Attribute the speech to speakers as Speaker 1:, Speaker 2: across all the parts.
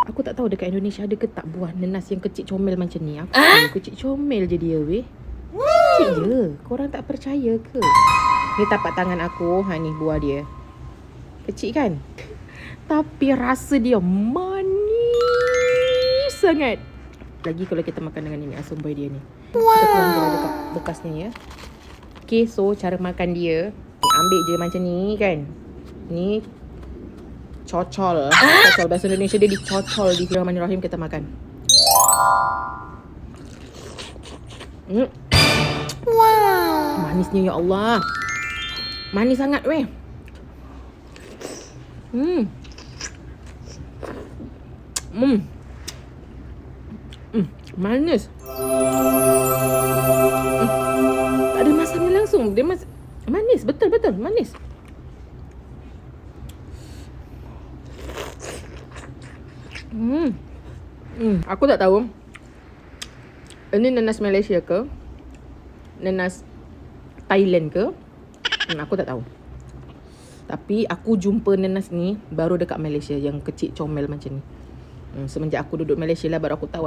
Speaker 1: Aku tak tahu dekat Indonesia ada ke tak buah nenas yang kecil comel macam ni. Apa kecil comel je dia weh. Kecil je. Korang tak percaya ke? Ni tapak tangan aku. Ha ni buah dia. Kecil kan? Tapi rasa dia manis sangat. Lagi kalau kita makan dengan ini asam boy dia ni. Kita tuang je dekat bekasnya ya. Okay, so cara makan dia, ambil je macam ni kan. Ni cocol. Cocol bahasa Indonesia dia dicocol. Bismillahirrahmanirrahim, kita makan. Wow. Manisnya ya Allah. Manis sangat weh. Manis. Tak ada masamnya langsung. Dia manis, betul-betul manis. Aku tak tahu ini nanas Malaysia ke, nanas Thailand ke. Aku tak tahu. Tapi aku jumpa nanas ni baru dekat Malaysia, yang kecil comel macam ni. Semenjak aku duduk Malaysia lah baru aku tahu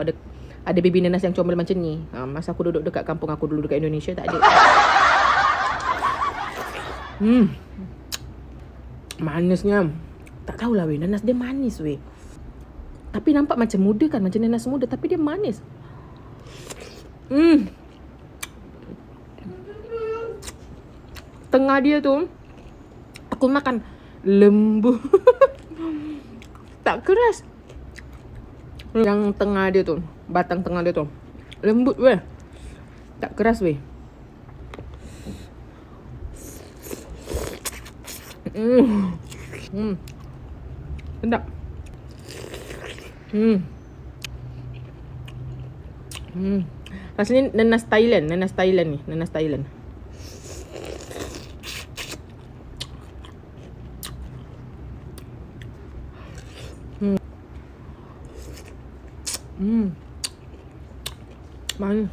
Speaker 1: ada baby nanas yang comel macam ni. Masa aku duduk dekat kampung aku dulu dekat Indonesia tak ada. Manisnya. Tak tahulah weh, nanas dia manis weh. Tapi nampak macam muda kan, macam nanas muda, tapi dia manis. Tengah dia tu aku makan lembut. Tak keras. Yang tengah dia tu, batang tengah dia tu lembut weh. Tak keras weh. Sedap. Rasanya nanas Thailand ni, nanas Thailand. Manis.